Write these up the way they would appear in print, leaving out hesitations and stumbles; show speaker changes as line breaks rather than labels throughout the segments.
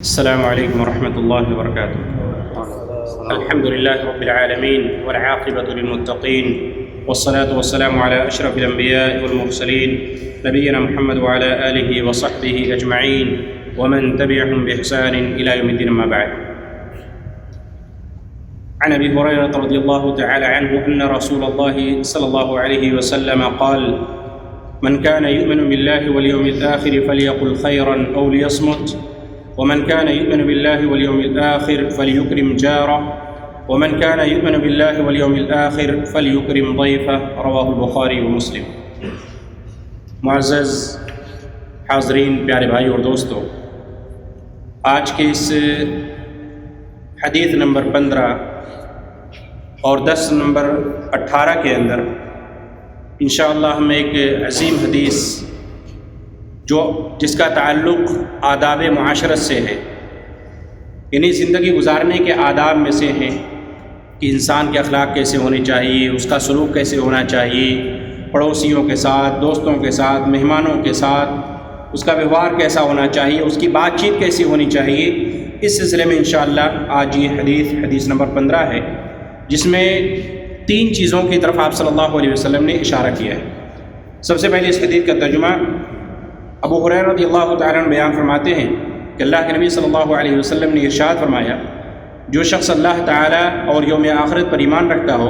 السلام علیکم ورحمۃ اللہ وبرکاتہ۔ الحمد للہ رب العالمین والعاقبۃ للمتقین والصلاة والسلام علی اشرف الانبیاء والمرسلین نبینا محمد وعلی آلہ وصحبہ اجمعین ومن تبعهم بإحسان إلى يوم الدين، اما بعد۔ عن ابی ہریرہ رضی اللہ تعالی عنہ ان رسول اللہ صلی اللہ علیہ وسلم قال من كان يؤمن بالله واليوم الآخر فليقل خيرا أو ليصمت، ومن كان يؤمن بالله واليوم الآخر فليكرم جاره، ومن كان يؤمن بالله واليوم الآخر فليكرم ضيفه، رواه البخاری ومسلم۔ معزز حاضرین، پیارے بھائی اور دوستو، آج کے اس حدیث نمبر 15 اور 10 نمبر 18 کے اندر انشاءاللہ ہم ایک عظیم حدیث جس کا تعلق آداب معاشرت سے ہے، یعنی زندگی گزارنے کے آداب میں سے ہیں کہ انسان کے اخلاق کیسے ہونے چاہیے، اس کا سلوک کیسے ہونا چاہیے، پڑوسیوں کے ساتھ، دوستوں کے ساتھ، مہمانوں کے ساتھ اس کا ویوہار کیسا ہونا چاہیے، اس کی بات چیت کیسی ہونی چاہیے۔ اس سلسلے میں انشاءاللہ آج یہ حدیث نمبر 15 ہے، جس میں 3 چیزوں کی طرف آپ صلی اللہ علیہ وسلم نے اشارہ کیا ہے۔ سب سے پہلے اس حدیث کا ترجمہ ابو ہریرہ رضی اللہ تعالیٰ عنہ بیان فرماتے ہیں کہ اللہ کے نبی صلی اللہ علیہ وسلم نے ارشاد فرمایا، جو شخص اللہ تعالیٰ اور یوم آخرت پر ایمان رکھتا ہو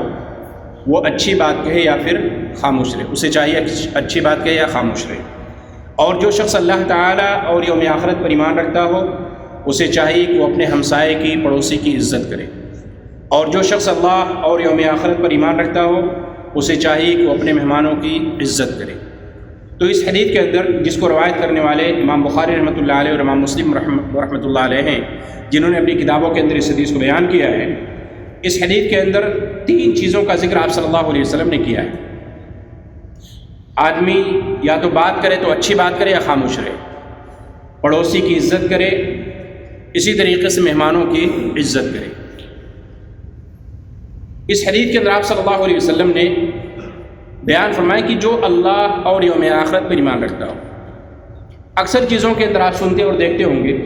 وہ اچھی بات کہے یا پھر خاموش رہے، اسے چاہیے اچھی بات کہے یا خاموش رہے۔ اور جو شخص اللہ تعالیٰ اور یوم آخرت پر ایمان رکھتا ہو اسے چاہیے کہ وہ اپنے ہمسائے کی، پڑوسی کی عزت کرے۔ اور جو شخص اللہ اور یوم آخرت پر ایمان رکھتا ہو اسے چاہیے کہ وہ اپنے مہمانوں کی عزت کرے۔ تو اس حدیث کے اندر، جس کو روایت کرنے والے امام بخاری رحمۃ اللہ علیہ اور امام مسلم رحمۃ اللہ علیہ ہیں، جنہوں نے اپنی کتابوں کے اندر اس حدیث کو بیان کیا ہے، اس حدیث کے اندر 3 چیزوں کا ذکر آپ صلی اللہ علیہ وسلم نے کیا ہے۔ آدمی یا تو بات کرے تو اچھی بات کرے یا خاموش رہے، پڑوسی کی عزت کرے، اسی طریقے سے مہمانوں کی عزت کرے۔ اس حدیث کے اندر آپ صلی اللہ علیہ وسلم نے بیان فرمایا کہ جو اللہ اور یوم آخرت پر ایمان رکھتا ہو۔ اکثر چیزوں کے اندر آپ سنتے اور دیکھتے ہوں گے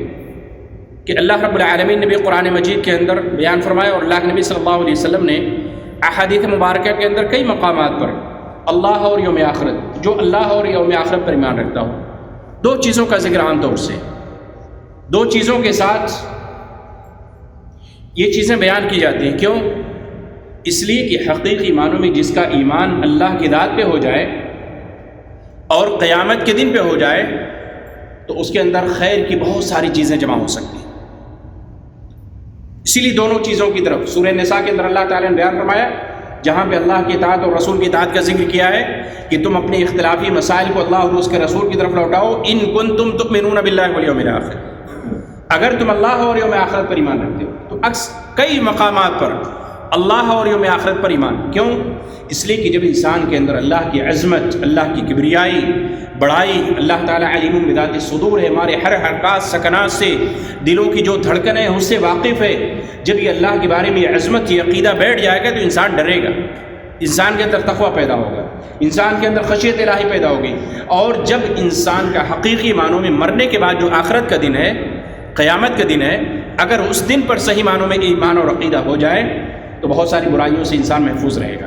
کہ اللہ رب العالمین نے بھی قرآن مجید کے اندر بیان فرمایا، اور اللہ کے نبی صلی اللہ علیہ وسلم نے احادیث مبارکہ کے اندر کئی مقامات پر اللہ اور یوم آخرت، جو اللہ اور یوم آخرت پر ایمان رکھتا ہو، 2 چیزوں کا ذکر عام طور سے 2 چیزوں کے ساتھ یہ چیزیں بیان کی جاتی ہیں۔ کیوں؟ اس لیے کہ حقیقی معنوں میں جس کا ایمان اللہ کی ذات پہ ہو جائے اور قیامت کے دن پہ ہو جائے تو اس کے اندر خیر کی بہت ساری چیزیں جمع ہو سکتی ہیں۔ اسی لیے دونوں چیزوں کی طرف سورہ نساء کے اندر اللہ تعالیٰ نے بیان فرمایا، جہاں پہ اللہ کی اطاعت اور رسول کی اطاعت کا ذکر کیا ہے کہ تم اپنے اختلافی مسائل کو اللہ اور اس کے رسول کی طرف لوٹاؤ، ان کنتم تؤمنون باللہ والیوم الآخر، اگر تم اللہ اور یوم آخرت پر ایمان رکھتے ہو۔ تو کئی مقامات پر اللہ اور یوم آخرت پر ایمان۔ کیوں؟ اس لیے کہ جب انسان کے اندر اللہ کی عظمت، اللہ کی کبریائی، بڑائی، اللہ تعالیٰ علیم بذات الصدور ہے، ہمارے ہر حرکات سکنات سے، دلوں کی جو دھڑکن ہے اس سے واقف ہے، جب یہ اللہ کے بارے میں یہ عظمت، یہ عقیدہ بیٹھ جائے گا تو انسان ڈرے گا، انسان کے اندر تقویٰ پیدا ہوگا، انسان کے اندر خشیت الہی پیدا ہوگی۔ اور جب انسان کا حقیقی معنوں میں مرنے کے بعد جو آخرت کا دن ہے، قیامت کا دن ہے، اگر اس دن پر صحیح معنوں میں ایمان اور عقیدہ ہو جائے تو بہت ساری برائیوں سے انسان محفوظ رہے گا،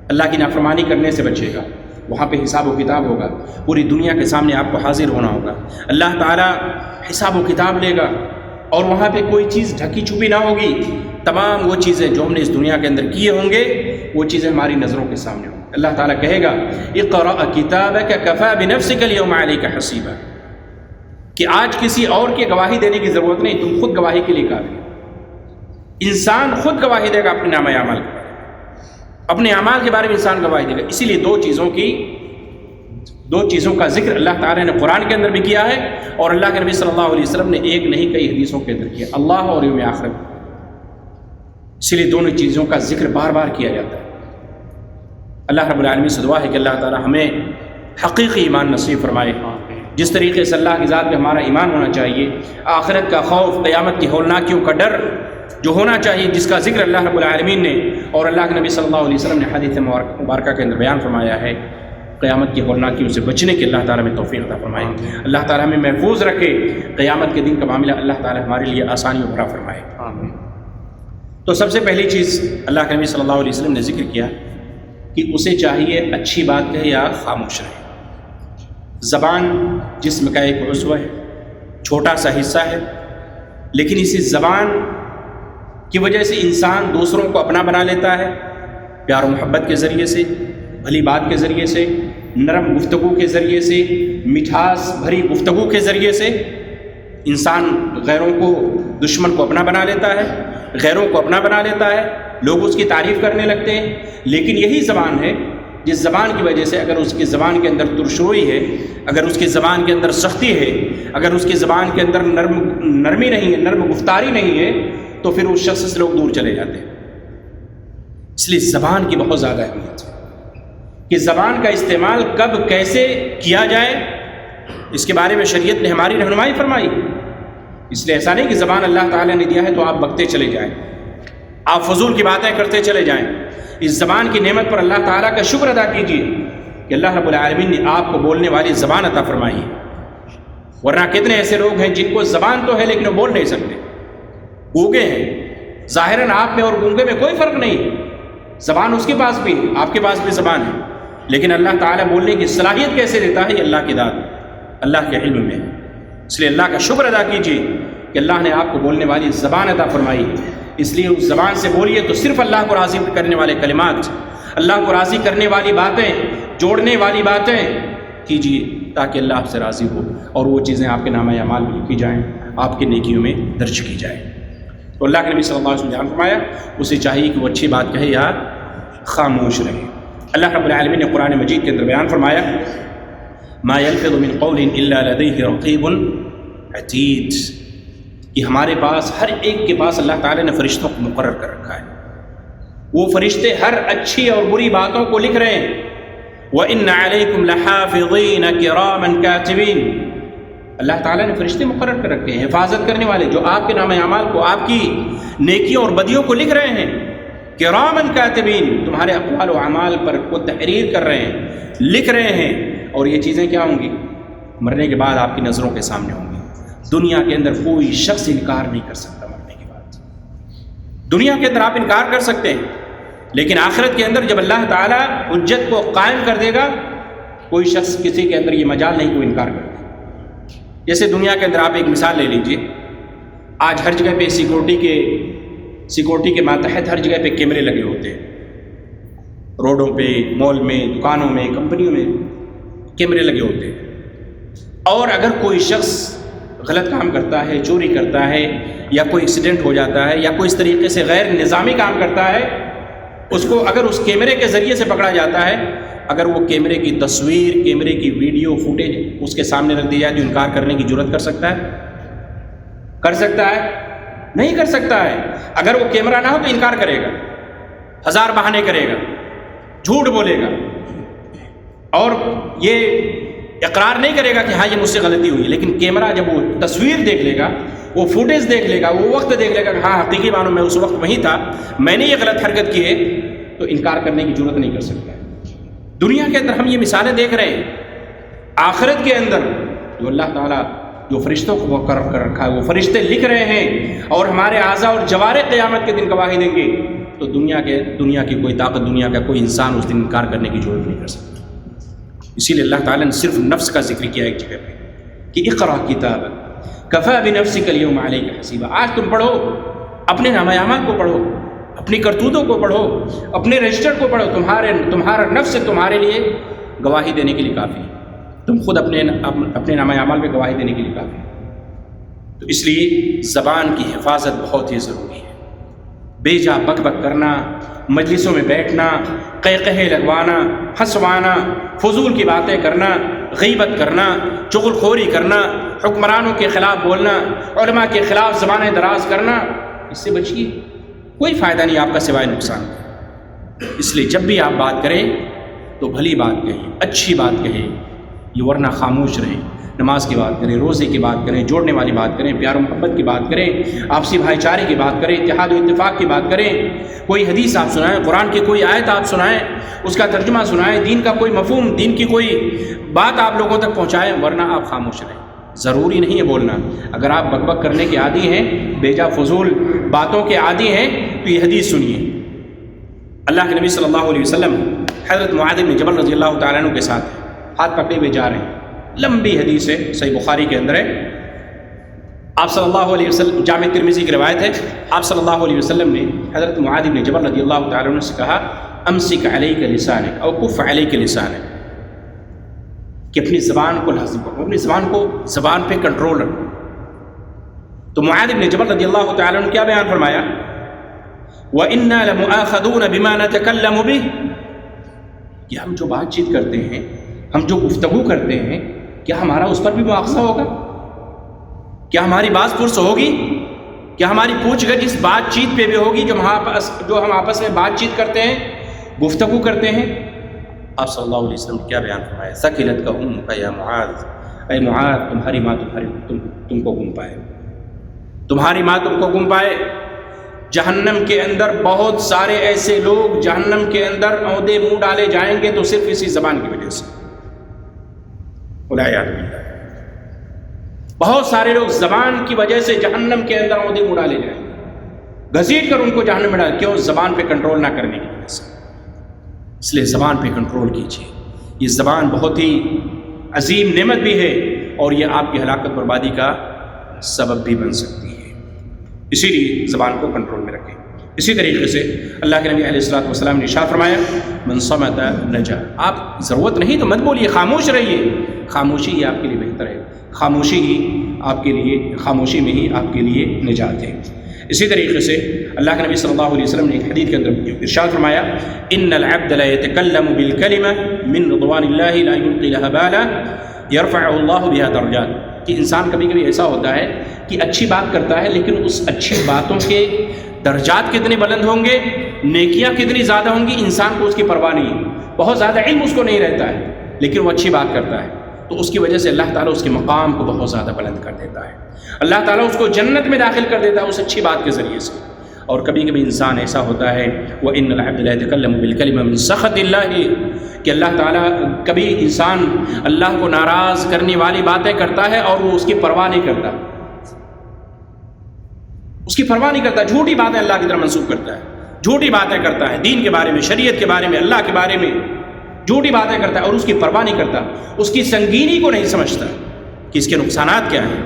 اللہ کی نافرمانی کرنے سے بچے گا، وہاں پہ حساب و کتاب ہوگا، پوری دنیا کے سامنے آپ کو حاضر ہونا ہوگا، اللہ تعالیٰ حساب و کتاب لے گا، اور وہاں پہ کوئی چیز ڈھکی چھپی نہ ہوگی، تمام وہ چیزیں جو ہم نے اس دنیا کے اندر کیے ہوں گے وہ چیزیں ہماری نظروں کے سامنے ہوں گی۔ اللہ تعالیٰ کہے گا اقرأ کتابک کفی بنفسک اليوم علیک حسیبا، کہ آج کسی اور کی گواہی دینے کی ضرورت نہیں، تم خود گواہی کے لیے کافی۔ انسان خود گواہی دے گا اپنے نام اعمال کے بارے میں، اپنے اعمال کے بارے میں انسان گواہی دے گا۔ اسی لیے 2 چیزوں کا ذکر اللہ تعالیٰ نے قرآن کے اندر بھی کیا ہے، اور اللہ کے نبی صلی اللہ علیہ وسلم نے ایک نہیں کئی حدیثوں کے اندر کیا، اللہ اور یوم آخرت۔ اسی لیے دونوں چیزوں کا ذکر بار بار کیا جاتا ہے۔ اللہ رب العالمین سے دعا ہے کہ اللہ تعالیٰ ہمیں حقیقی ایمان نصیب فرمائے، جس طریقے سے اللہ کی ذات پہ ہمارا ایمان ہونا چاہیے، آخرت کا خوف، قیامت کی ہولناکیوں کا ڈر جو ہونا چاہیے، جس کا ذکر اللہ رب العالمین نے اور اللہ کے نبی صلی اللہ علیہ وسلم نے حدیث مبارکہ کے اندر بیان فرمایا ہے، قیامت کی ہولناکیوں سے بچنے کی اللہ تعالیٰ میں توفیق عطا فرمائے. اللہ تعالیٰ ہمیں محفوظ رکھے. قیامت کے دن کا معاملہ اللہ تعالیٰ ہمارے لیے آسانی بھرا فرمائے. تو سب سے پہلی چیز اللہ کے نبی صلی اللہ علیہ وسلم نے ذکر کیا کہ اسے چاہیے اچھی بات کہے یا خاموش رہے. زبان جسم کا ایک عضو ہے، چھوٹا سا حصہ ہے، لیکن اسی زبان کی وجہ سے انسان دوسروں کو اپنا بنا لیتا ہے. پیار و محبت کے ذریعے سے، بھلی بات کے ذریعے سے، نرم گفتگو کے ذریعے سے، مٹھاس بھری گفتگو کے ذریعے سے انسان غیروں کو، دشمن کو اپنا بنا لیتا ہے، غیروں کو اپنا بنا لیتا ہے. لوگ اس کی تعریف کرنے لگتے ہیں. لیکن یہی زبان ہے جس زبان کی وجہ سے اگر اس کی زبان کے اندر ترشروئی ہے، اگر اس کی زبان کے اندر سختی ہے، اگر اس کی زبان کے اندر نرمی نہیں ہے، نرم گفتاری نہیں ہے، تو پھر اس شخص سے لوگ دور چلے جاتے ہیں. اس لیے زبان کی بہت زیادہ اہمیت ہے کہ زبان کا استعمال کب کیسے کیا جائے، اس کے بارے میں شریعت نے ہماری رہنمائی فرمائی. اس لیے ایسا نہیں کہ زبان اللہ تعالیٰ نے دیا ہے تو آپ بکتے چلے جائیں، آپ فضول کی باتیں کرتے چلے جائیں. اس زبان کی نعمت پر اللہ تعالیٰ کا شکر ادا کیجیے کہ اللہ رب العالمین نے آپ کو بولنے والی زبان عطا فرمائی ہے. ورنہ کتنے ایسے لوگ ہیں جن کو زبان تو ہے لیکن وہ بول نہیں سکتے، گونگے ہیں. ظاہراً آپ میں اور گونگے میں کوئی فرق نہیں، زبان اس کے پاس بھی، آپ کے پاس بھی زبان ہے، لیکن اللہ تعالیٰ بولنے کی صلاحیت کیسے دیتا ہے، یہ اللہ کی ذات، اللہ کے علم میں. اس لیے اللہ کا شکر ادا کیجیے کہ اللہ نے آپ کو بولنے والی زبان عطا فرمائی. اس لیے اس زبان سے بولیے تو صرف اللہ کو راضی کرنے والے کلمات، اللہ کو راضی کرنے والی باتیں، جوڑنے والی باتیں کیجیے تاکہ اللہ آپ سے راضی ہو اور وہ چیزیں آپ کے نامہ اعمال میں لکھی جائیں، آپ کے نیکیوں میں درج کی جائیں. تو اللہ کے نبی صلی اللہ علیہ وسلم نے فرمایا اسے چاہیے کہ وہ اچھی بات کہے یا خاموش رہے. اللہ رب العالمین نے قرآن مجید کے اندر بیان فرمایا ما یلفظ من قول الا لدیہ رقیب عتید، کہ ہمارے پاس، ہر ایک کے پاس اللہ تعالیٰ نے فرشتوں کو مقرر کر رکھا ہے. وہ فرشتے ہر اچھی اور بری باتوں کو لکھ رہے ہیں. وَإِنَّ عَلَيْكُمْ لَحَافِظِينَ كِرَامًا كَاتِبِينَ، اللہ تعالیٰ نے فرشتے مقرر کر رکھے ہیں، حفاظت کرنے والے، جو آپ کے نام اعمال کو، آپ کی نیکیوں اور بدیوں کو لکھ رہے ہیں. کرامن کاتبین، تمہارے اقوال و اعمال پر کو تحریر کر رہے ہیں، لکھ رہے ہیں. اور یہ چیزیں کیا ہوں گی؟ مرنے کے بعد آپ کی نظروں کے سامنے ہوں گی. دنیا کے اندر کوئی شخص انکار نہیں کر سکتا. مرنے کے بعد دنیا کے اندر آپ انکار کر سکتے ہیں، لیکن آخرت کے اندر جب اللہ تعالیٰ حجت کو قائم کر دے گا، کوئی شخص کسی کے اندر یہ مجال نہیں کوئی انکار کرے. جیسے دنیا کے اندر آپ ایک مثال لے لیجئے، آج ہر جگہ پہ سیکورٹی کے ماتحت ہر جگہ پہ کیمرے لگے ہوتے ہیں. روڈوں پہ، مال میں، دکانوں میں، کمپنیوں میں کیمرے لگے ہوتے ہیں. اور اگر کوئی شخص غلط کام کرتا ہے، چوری کرتا ہے، یا کوئی ایکسیڈنٹ ہو جاتا ہے، یا کوئی اس طریقے سے غیر نظامی کام کرتا ہے، اس کو اگر اس کیمرے کے ذریعے سے پکڑا جاتا ہے، اگر وہ کیمرے کی تصویر، کیمرے کی ویڈیو فوٹیج اس کے سامنے رکھ دی جائے تو انکار کرنے کی جرات کر سکتا ہے؟ کر سکتا ہے؟ نہیں کر سکتا ہے. اگر وہ کیمرہ نہ ہو تو انکار کرے گا، ہزار بہانے کرے گا، جھوٹ بولے گا، اور یہ اقرار نہیں کرے گا کہ ہاں یہ مجھ سے غلطی ہوئی. لیکن کیمرہ جب وہ تصویر دیکھ لے گا، وہ فوٹیج دیکھ لے گا، وہ وقت دیکھ لے گا کہ ہاں حقیقی معنوں میں اس وقت وہیں تھا، میں نے یہ غلط حرکت کی ہے، تو انکار کرنے کی ضرورت نہیں کر سکتا. دنیا کے اندر ہم یہ مثالیں دیکھ رہے ہیں. آخرت کے اندر جو اللہ تعالیٰ جو فرشتوں کو مقرر کر رکھا ہے، وہ فرشتے لکھ رہے ہیں، اور ہمارے اعضاء اور جوارح قیامت کے دن گواہی دیں گے. تو دنیا کی کوئی طاقت، دنیا کا کوئی انسان اس دن انکار کرنے کی ضرورت نہیں کر سکتا. اسی لیے اللہ تعالیٰ نے صرف نفس کا ذکر کیا ایک جگہ پہ کہ اقرأ کتابک کفی بنفسک اليوم علیک حسیبا. آج تم پڑھو، اپنے نامہ اعمال کو پڑھو، اپنی کرتوتوں کو پڑھو، اپنے رجسٹر کو پڑھو. تمہارا نفس تمہارے لیے گواہی دینے کے لیے کافی ہے. تم خود اپنے نامہ اعمال میں گواہی دینے کے لیے کافی ہے. تو اس لیے زبان کی حفاظت بہت ہی ضروری ہے. بے جا بک بک کرنا، مجلسوں میں بیٹھنا، قہقہے لگوانا، ہنسوانا، فضول کی باتیں کرنا، غیبت کرنا، چغل خوری کرنا، حکمرانوں کے خلاف بولنا، علماء کے خلاف زبانیں دراز کرنا، اس سے بچیے. کوئی فائدہ نہیں آپ کا سوائے نقصان. اس لیے جب بھی آپ بات کریں تو بھلی بات کہیں، اچھی بات کہیں، یہ ورنہ خاموش رہیں. نماز کی بات کریں، روزے کی بات کریں، جوڑنے والی بات کریں، پیار و محبت کی بات کریں، آپسی بھائی چارے کی بات کریں، اتحاد و اتفاق کی بات کریں، کوئی حدیث آپ سنائیں، قرآن کی کوئی آیت آپ سنائیں، اس کا ترجمہ سنائیں، دین کا کوئی مفہوم، دین کی کوئی بات آپ لوگوں تک پہنچائیں، ورنہ آپ خاموش رہیں۔ ضروری نہیں ہے بولنا۔ اگر آپ بک بک کرنے کے عادی ہیں، بیجا فضول باتوں کے عادی ہیں، تو یہ حدیث سنیے۔ اللہ کے نبی صلی اللہ علیہ وسلم حضرت معاذ بن جبل رضی اللہ تعالیٰ عنہ کے ساتھ ہاتھ پکڑے ہوئے جا رہے ہیں، لمبی حدیث ہے، صحیح بخاری کے اندر ہے۔ آپ صلی اللہ علیہ وسلم، جامع ترمذی کی روایت ہے، آپ صلی اللہ علیہ وسلم نے حضرت معاذ بن جبل رضی اللہ تعالیٰ عنہ سے کہا امسک علیک لسانک او کف علیک لسانک، کہ اپنی زبان کو لازم کرو، اپنی زبان پہ کنٹرول رکھو۔ تو معاذ بن جبل رضی اللہ تعالیٰ عنہ کیا بیان فرمایا؟ وَإِنَّا لَمُؤَاخَذُونَ بِمَا نَتَكَلَّمُ بِهِ، کہ ہم جو بات چیت کرتے ہیں، ہم جو گفتگو کرتے ہیں، کیا ہمارا اس پر بھی مواخذہ ہوگا؟ کیا ہماری بات پرس ہوگی؟ کیا ہماری پوچھ گچھ اس بات چیت پہ بھی ہوگی جو ہم آپس میں بات چیت کرتے ہیں، گفتگو کرتے ہیں؟ آپ صلی اللہ علیہ وسلم نے کیا بیان فرمایا؟ ثقلت کا امک یا معاذ، اے معاذ تمہاری ماں تم کو گم پائے، تمہاری ماں تم کو گم پائے۔ جہنم کے اندر بہت سارے ایسے لوگ جہنم کے اندر عہدے منہ ڈالے جائیں گے تو صرف اسی زبان کی وجہ سے، والعیاذ باللہ۔ بہت سارے لوگ زبان کی وجہ سے جہنم کے اندر عہدے منہ ڈالے جائیں گے، گھسیٹ کر ان کو جہنم میں ڈال، کیوں؟ زبان پہ کنٹرول نہ کرنے کی وجہ سے۔ اس لیے زبان پہ کنٹرول کیجیے، یہ زبان بہت ہی عظیم نعمت بھی ہے اور یہ آپ کی ہلاکت بربادی کا سبب بھی بن سکتی ہے، اسی لیے زبان کو کنٹرول میں رکھیں۔ اسی طریقے سے اللہ کے نبی علیہ الصلوۃ والسلام نے ارشاد فرمایا من صمت نجا، آپ ضرورت نہیں تو مت بولیے، خاموش رہیے، خاموشی ہی آپ کے لیے بہتر ہے، خاموشی میں ہی آپ کے لیے نجات ہے۔ اسی طریقے سے اللہ کے نبی صلی اللہ علیہ وسلم نے ایک حدیث کے اندر ارشاد فرمایا ان العبد لا يتكلم بالكلمة من رضوان الله لا يلقي لها بالا يرفع الله بها درجات، کہ انسان کبھی کبھی ایسا ہوتا ہے کہ اچھی بات کرتا ہے لیکن اس اچھی باتوں کے درجات کتنے بلند ہوں گے، نیکیاں کتنی زیادہ ہوں گی، انسان کو اس کی پرواہ نہیں ہے، بہت زیادہ علم اس کو نہیں رہتا ہے لیکن وہ اچھی بات کرتا ہے، تو اس کی وجہ سے اللہ تعالیٰ اس کے مقام کو بہت زیادہ بلند کر دیتا ہے، اللہ تعالیٰ اس کو جنت میں داخل کر دیتا ہے اس اچھی بات کے ذریعے سے۔ اور کبھی کبھی انسان ایسا ہوتا ہے وَإِنَّ الْعَبْدَ لَا يَتَكَلَّمُ بِالْكَلِمَةِ مِنْ سَخَطِ اللَّهِ، کہ اللہ تعالیٰ کبھی انسان اللہ کو ناراض کرنے والی باتیں کرتا ہے اور وہ اس کی پرواہ نہیں کرتا، اس کی پرواہ نہیں کرتا، جھوٹی باتیں اللہ کی طرف منسوخ کرتا ہے، جھوٹی باتیں کرتا ہے، دین کے بارے میں، شریعت کے بارے میں، اللہ کے بارے میں جھوٹی باتیں کرتا ہے اور اس کی پرواہ نہیں کرتا، اس کی سنگینی کو نہیں سمجھتا کہ اس کے نقصانات کیا ہیں،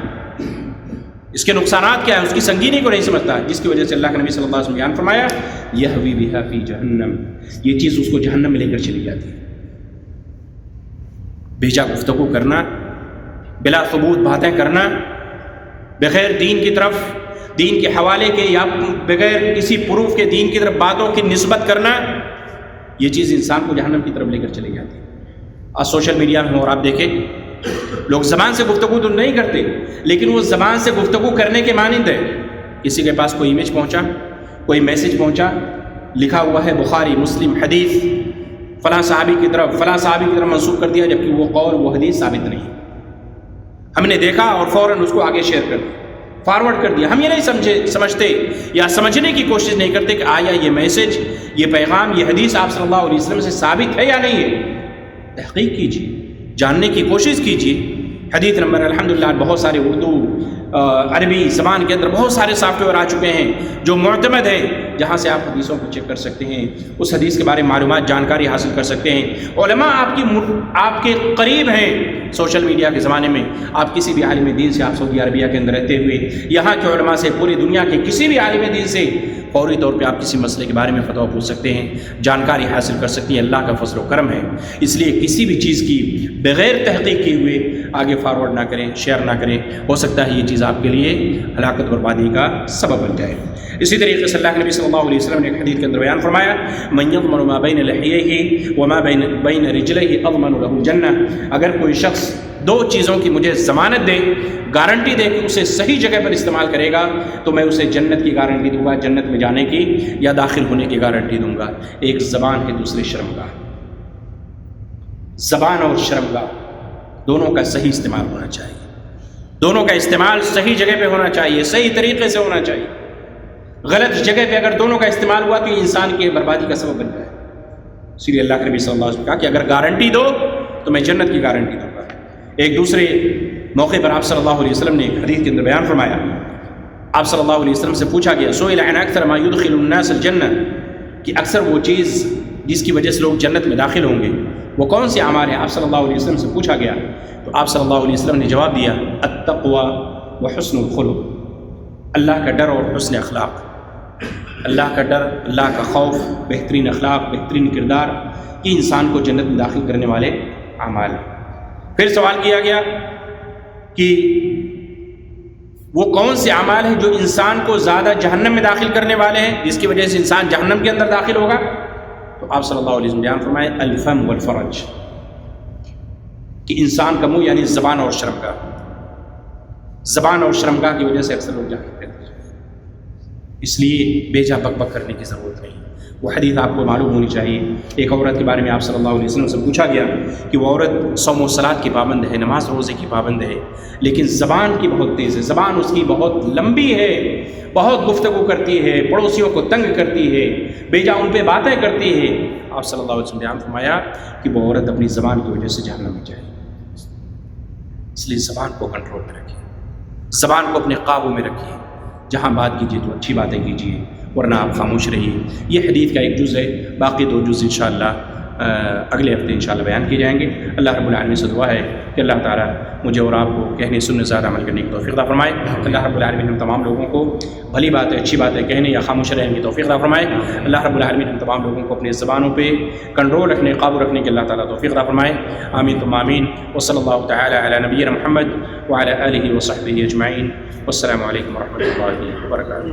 اس کے نقصانات کیا ہے، اس کی سنگینی کو نہیں سمجھتا، جس کی وجہ سے اللہ کے نبی صلی اللہ علیہ وسلم نے بیان فرمایا یہوی بہا فی جہنم، یہ چیز اس کو جہنم میں لے کر چلی جاتی ہے۔ بیجا گفتگو کرنا، بلا ثبوت باتیں کرنا، بغیر دین کی طرف، دین کے حوالے کے یا بغیر کسی پروف کے دین کی طرف باتوں کی نسبت کرنا، یہ چیز انسان کو جہنم کی طرف لے کر چلی جاتی ہے۔ آج سوشل میڈیا میں اور آپ دیکھیں لوگ زبان سے گفتگو تو نہیں کرتے لیکن وہ زبان سے گفتگو کرنے کے مانند ہے، کسی کے پاس کوئی امیج پہنچا، کوئی میسج پہنچا، لکھا ہوا ہے بخاری مسلم حدیث، فلاں صحابی کی طرف منسوخ کر دیا، جبکہ وہ قول وہ حدیث ثابت نہیں، ہم نے دیکھا اور فوراً اس کو آگے شیئر کر دیا، فارورڈ کر دیا۔ ہم یہ نہیں سمجھتے یا سمجھنے کی کوشش نہیں کرتے کہ آیا یہ میسج، یہ پیغام، یہ حدیث آپ صلی اللہ علیہ وسلم سے ثابت ہے یا نہیں ہے۔ تحقیق کیجیے، جاننے کی کوشش کیجیے۔ حدیث نمبر الحمدللہ بہت سارے اردو عربی زبان کے اندر بہت سارے سافٹ ویئر آ چکے ہیں جو معتمد ہے، جہاں سے آپ حدیثوں کو چیک کر سکتے ہیں، اس حدیث کے بارے میں معلومات، جانکاری حاصل کر سکتے ہیں۔ علماء آپ کے قریب ہیں۔ سوشل میڈیا کے زمانے میں آپ کسی بھی عالم دین سے، آپ سعودی عربیہ کے اندر رہتے ہوئے یہاں کے علماء سے، پوری دنیا کے کسی بھی عالم دین سے فوری طور پہ آپ کسی مسئلے کے بارے میں فتویٰ پوچھ سکتے ہیں، جانکاری حاصل کر سکتے ہیں۔ اللہ کا فضل و کرم ہے، اس لیے کسی بھی چیز کی بغیر تحقیق کیے ہوئے آگے فارورڈ نہ کریں، شیئر نہ کریں، ہو سکتا ہے یہ چیز آپ کے لیے ہلاکت بربادی کا سبب بن جائے۔ اسی طریقے سے اللہ کے نبی صلی اللہ علیہ وسلم نے ایک حدیث کے اندر بیان فرمایا من یضمن ما بین لحییہ وما بین رجلیہ اضمن له الجنہ، اگر کوئی شخص دو چیزوں کی مجھے ضمانت دے، گارنٹی دے کہ اسے صحیح جگہ پر استعمال کرے گا تو میں اسے جنت کی گارنٹی دوں گا، جنت میں جانے کی یا داخل ہونے کی گارنٹی دوں گا۔ ایک زبان ہے، دوسری شرمگاہ، زبان اور شرمگاہ۔ دونوں کا صحیح استعمال ہونا چاہیے، دونوں کا استعمال صحیح جگہ پہ ہونا چاہیے، صحیح طریقے سے ہونا چاہیے۔ غلط جگہ پہ اگر دونوں کا استعمال ہوا تو یہ انسان کی بربادی کا سبب بن جائے۔ اسی لیے اللہ کے نبی صلی اللہ علیہ وسلم نے کہا کہ اگر گارنٹی دو تو میں جنت کی گارنٹی دوں گا۔ ایک دوسرے موقع پر آپ صلی اللہ علیہ وسلم نے ایک حدیث کے اندر بیان فرمایا، آپ صلی اللہ علیہ وسلم سے پوچھا گیا سئل عن اکثر ما يدخل الناس الجنہ، کہ اکثر وہ چیز جس کی وجہ سے لوگ جنت میں داخل ہوں گے وہ کون سے اعمال ہیں؟ آپ صلی اللہ علیہ وسلم سے پوچھا گیا تو آپ صلی اللہ علیہ وسلم نے جواب دیا التقوی وحسن الخلق، اللہ کا ڈر اور حسن اخلاق۔ اللہ کا ڈر، اللہ کا خوف، بہترین اخلاق، بہترین کردار، یہ انسان کو جنت میں داخل کرنے والے اعمال ہیں۔ پھر سوال کیا گیا کہ وہ کون سے اعمال ہیں جو انسان کو زیادہ جہنم میں داخل کرنے والے ہیں، جس کی وجہ سے انسان جہنم کے اندر داخل ہوگا؟ تو آپ صلی اللہ علیہ وسلم بیان فرمائے الفم والفرج، کہ انسان کا منہ یعنی زبان اور شرمگاہ، زبان اور شرمگاہ کی وجہ سے اکثر لوگ جہنم میں داخل ہوتے ہیں۔ اس لیے بے جا بک بک کرنے کی ضرورت نہیں۔ وہ حدیث آپ کو معلوم ہونی چاہیے۔ ایک عورت کے بارے میں آپ صلی اللہ علیہ وسلم سے پوچھا گیا کہ وہ عورت صوم و صلاۃ کی پابند ہے، نماز روزے کی پابند ہے، لیکن زبان کی بہت تیز ہے، زبان اس کی بہت لمبی ہے، بہت گفتگو کرتی ہے، پڑوسیوں کو تنگ کرتی ہے، بے جا ان پہ باتیں کرتی ہے۔ آپ صلی اللہ علیہ وسلم نے بیان فرمایا کہ وہ عورت اپنی زبان کی وجہ سے جہنم میں جائے گی۔ اس لیے زبان کو کنٹرول میں رکھیے، زبان کو اپنے قابو میں رکھیے، جہاں بات کیجیے تو اچھی باتیں کیجیے، ورنہ آپ خاموش رہیے۔ یہ حدیث کا ایک جز ہے، باقی 2 جز انشاءاللہ اگلے ہفتے انشاءاللہ بیان کیے جائیں گے۔ اللہ رب العالمین سے دعا ہے کہ اللہ تعالیٰ مجھے اور آپ کو کہنے سننے زیادہ عمل کرنے کی توفیق عطا فرمائے۔ اللہ رب العالمین ہم تمام لوگوں کو بھلی باتیں، اچھی باتیں کہنے یا خاموش رہنے کی توفیق عطا فرمائے۔ اللہ رب العالمین ہم تمام لوگوں کو اپنی زبانوں پہ کنٹرول رکھنے، قابو رکھنے کی اللہ تعالیٰ توفیق عطا فرمائے۔ آمین ثم آمین۔ وصلی اللہ تعالیٰ علی نبینا محمد وعلی آلہ وصحبہ اجمعین۔ والسلام علیکم ورحمۃ اللہ وبرکاتہ۔